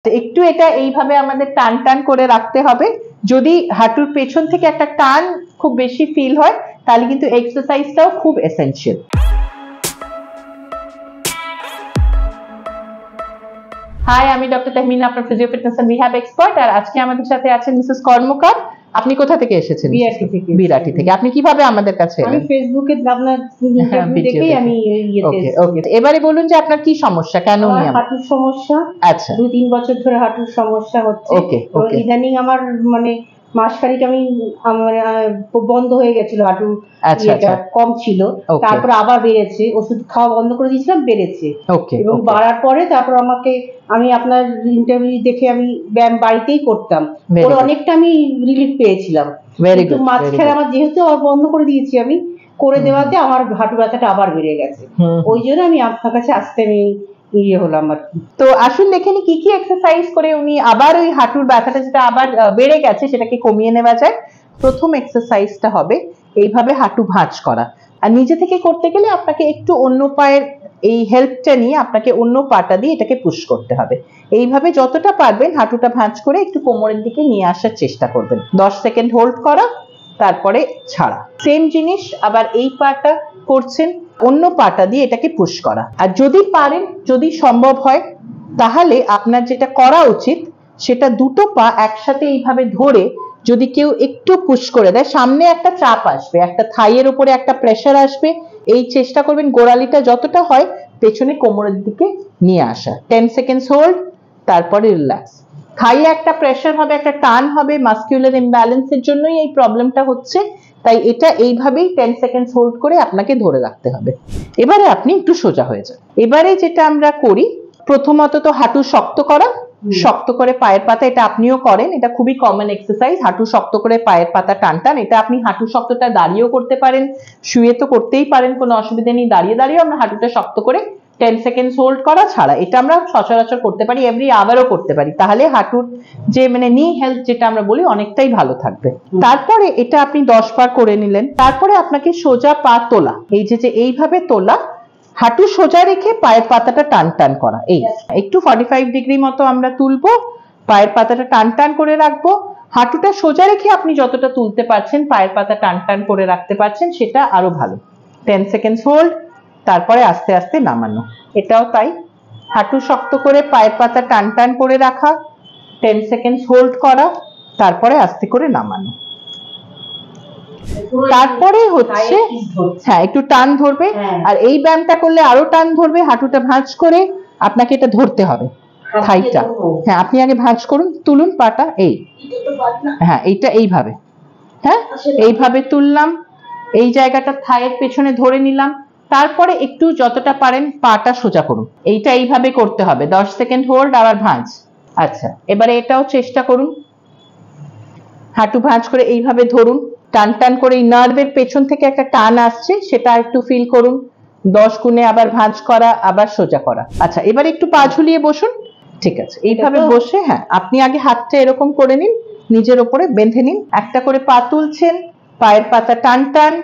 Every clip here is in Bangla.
একটু এটা এইভাবে আমাদের টান টান করে রাখতে হবে। যদি হাঁটুর পেছন থেকে একটা টান খুব বেশি ফিল হয় তাহলে কিন্তু এক্সারসাইজটাও খুব এসেনশিয়াল। হাই, আমি ডক্টর তাহমিনা, আপনার physio fitness and rehab expert. আর আজকে আমাদের সাথে আছেন মিসেস কর্মকার। আপনি কোথা থেকে এসেছেন? বিরাটি থেকে। আপনি কিভাবে আমাদের কাছে এলেন? আমি ফেসবুকে আপনার ইন্টারভিউ দেখেই আমি ওকে, এবারে বলুন যে আপনার কি সমস্যা, কেন নিয়ে? হাঁটুর সমস্যা। আচ্ছা, 2-3 বছর ধরে হাঁটুর সমস্যা হচ্ছে। ওকে। ইদানিং আমার মানে মাসখানেক আমি বন্ধ হয়ে গেছিল, হাঁটু কম ছিল, তারপর আবার বেড়েছে। ওষুধ খাওয়া বন্ধ করে দিয়েছিলাম, বেড়েছে। এবং বাড়ার পরে তারপর আমি আপনার ইন্টারভিউ দেখে আমি ব্যায়াম বাড়িতেই করতাম, ওর অনেকটা আমি রিলিফ পেয়েছিলাম। কিন্তু মাঝখানে আমার যেহেতু বন্ধ করে দিয়েছি, আমি করে দেওয়াতে আমার হাঁটু ব্যথাটা আবার বেড়ে গেছে। ওই জন্য আমি আপনার কাছে আসতে হলাম আর কি। তো আসুন দেখে নি কি কি এক্সারসাইজ করে উনি আবার ওই হাঁটুর ব্যথাটা যেটা আবার বেড়ে গেছে সেটাকে কমিয়ে নেওয়া যায়। প্রথম এক্সারসাইজটা হবে এইভাবে হাঁটু ভাঁজ করা। আর নিজে থেকে করতে গেলে আপনাকে একটু অন্য পায়ের এই হেল্পটা নিয়ে আপনাকে অন্য পাটা দিয়ে এটাকে পুশ করতে হবে। এইভাবে যতটা পারবেন হাঁটুটা ভাঁজ করে একটু কোমরের দিকে নিয়ে আসার চেষ্টা করবেন। 10 সেকেন্ড হোল্ড করা, তারপরে ছাড়া। সেম জিনিস আবার এই পাটা করছেন, অন্য পাটা দিয়ে এটাকে পুশ করা। আর যদি পারেন, যদি সম্ভব হয়, তাহলে আপনার যেটা করা উচিত সেটা দুটো পা একসাথে এইভাবে ধরে যদি কেউ একটু পুশ করে দেয়, সামনে একটা চাপ আসবে, একটা থাইয়ের উপরে একটা প্রেসার আসবে। এই চেষ্টা করবেন গোড়ালিটা যতটা হয় পেছনে কোমরের দিকে নিয়ে আসা। 10 সেকেন্ডস হোল্ড, তারপরে রিল্যাক্স। থাইয়ে একটা প্রেসার হবে, একটা টান হবে, মাসকুলার ইমব্যালেন্সের জন্যই এই প্রবলেমটা হচ্ছে। তাই এটা এইভাবেই 10 সেকেন্ডস হোল্ড করে আপনাকে ধরে রাখতে হবে। এবারে আপনি একটু সোজা হয়ে যান। এবারে যেটা আমরা করি, প্রথমত তো হাঁটু শক্ত করা, শক্ত করে পায়ের পাতা, এটা আপনিও করেন, এটা খুবই কমন এক্সারসাইজ। হাঁটু শক্ত করে পায়ের পাতা টান টান। এটা আপনি হাঁটু শক্তটা দাঁড়িয়েও করতে পারেন, শুয়ে তো করতেই পারেন, কোনো অসুবিধা নেই। দাঁড়িয়েও আমরা হাঁটুটা শক্ত করে 10 সেকেন্ডস হোল্ড করা, ছাড়া। এটা আমরা সচরাচর করতে পারি, এভরি আওয়ারও করতে পারি। তাহলে হাঁটুর যে নি হেলথ যেটা আমরা বলি অনেকটাই ভালো থাকবে। তারপরে এটা আপনি 10 বার করে নিলেন। তারপরে আপনাকে সোজা পা তোলা, এই যে এইভাবে তোলা, হাঁটু সোজা রেখে পায়ের পাতাটা টান টান করা। এই একটু 45 ডিগ্রি মতো আমরা তুলবো, পায়ের পাতাটা টান টান করে রাখবো। হাঁটুটা সোজা রেখে আপনি যতটা তুলতে পারছেন, পায়ের পাতা টান টান করে রাখতে পারছেন, সেটা আরো ভালো। 10 সেকেন্ডস হোল্ড, তারপরে আস্তে আস্তে নামানো। এটাও তাই, হাঁটু শক্ত করে পায়ের পাতা টান টান করে রাখা, 10 সেকেন্ডস হোল্ড করা, তারপরে আস্তে করে নামানো। তারপরে হচ্ছে একটু টান ধরবে। আর এই ব্যায়ামটা করলে আরো টান ধরবে। হাঁটুটা ভাঁজ করে আপনাকে এটা ধরতে হবে, থাইটা। আপনি আগে ভাঁজ করুন, তুলুন পাটা, এই এইটা এইভাবে, এইভাবে তুললাম, এই জায়গাটা থাইয়ের পেছনে ধরে নিলাম। তারপরে একটু যতটা পারেন পাটা সোজা করুন। এইটা এইভাবে করতে হবে। 10 সেকেন্ড হোল্ড, আবার ভাঁজ। আচ্ছা, এবারে এটাও চেষ্টা করুন, হাঁটু ভাঁজ করে এইভাবে ধরুন, টান টান করে এই নার্ভের পেছন থেকে একটা টান আসছে, সেটা একটু ফিল করুন। 10 গুণে আবার ভাঁজ করা, আবার সোজা করা। আচ্ছা, এবারে একটু পা ঝুলিয়ে বসুন। ঠিক আছে, এইভাবে বসে আপনি আগে হাতটা এরকম করে নিন, নিজের ওপরে বেঁধে নিন। একটা করে পা তুলছেন, পায়ের পাতা টান টান,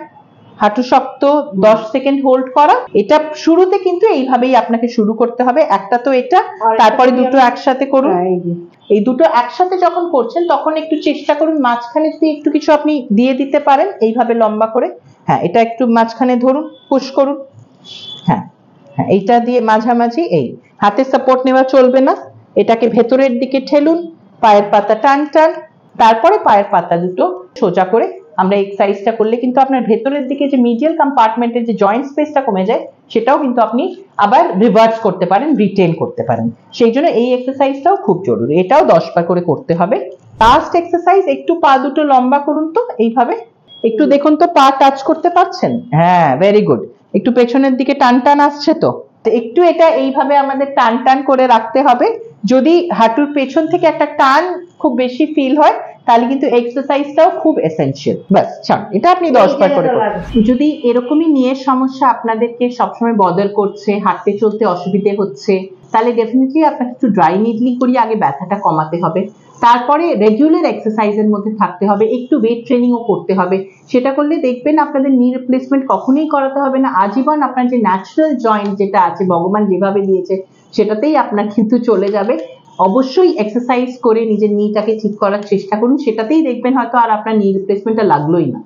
হাঁটু শক্ত, 10 সেকেন্ড হোল্ড করা। এটা শুরুতে কিন্তু এইভাবেই আপনাকে শুরু করতে হবে। একটা তো এটা, তারপরে দুটো একসাথে করুন। এই দুটো একসাথে যখন করছেন তখন একটু চেষ্টা করুন মাঝখানে যদি একটু কিছু আপনি দিয়ে দিতে পারেন, এইভাবে লম্বা করে। এটা একটু মাঝখানে ধরুন, পুশ করুন। এইটা দিয়ে মাঝামাঝি, এই হাতের সাপোর্ট নেওয়া চলবে না, এটাকে ভেতরের দিকে ঠেলুন, পায়ের পাতা টান টান, তারপরে পায়ের পাতা দুটো সোজা করে। আমরা এক্সারসাইজটা করলে কিন্তু আপনার ভেতরের দিকে যে মিডিয়াল কম্পার্টমেন্টের যে জয়েন্ট স্পেসটা কমে যায়, সেটাও কিন্তু আপনি আবার রিভার্স করতে পারেন, রিটেন করতে পারেন। সেই জন্য এই এক্সারসাইজটাও খুব জরুরি। এটাও 10 বার করে করতে হবে। লাস্ট এক্সারসাইজ, একটু পা দুটো লম্বা করুন তো, এইভাবে একটু দেখুন তো পা টাচ করতে পারছেন। Very good. একটু পেছনের দিকে টান টান আসছে তো, একটু এটা এইভাবে আমাদের টান টান করে রাখতে হবে। যদি হাঁটুর পেছন থেকে একটা টান খুব বেশি ফিল হয় তাহলে কিন্তু এক্সারসাইজটাও খুব এসেনশিয়াল। বাস, এটা আপনি 10 বার করে করুন। যদি এরকমই নিয়ে সমস্যা আপনাদেরকে সবসময় বদল করছে, হাঁটতে চলতে অসুবিধে হচ্ছে, তাহলে ডেফিনেটলি আপনাকে একটু ড্রাই নিডলিং করিয়ে আগে ব্যথাটা কমাতে হবে। তারপরে রেগুলার এক্সারসাইজের মধ্যে থাকতে হবে, একটু ওয়েট ট্রেনিংও করতে হবে। সেটা করলে দেখবেন আপনাদের নি রিপ্লেসমেন্ট কখনোই করাতে হবে না। আজীবন আপনার যে ন্যাচারাল জয়েন্ট যেটা আছে, ভগবান যেভাবে দিয়েছে সেটাতেই আপনার কিন্তু চলে যাবে। অবশ্যই এক্সারসাইজ করে নিজের নিটাকে ঠিক করার চেষ্টা করুন, সেটাতেই দেখবেন হয়তো আর আপনার নি রিপ্লেসমেন্টটা লাগলোই না।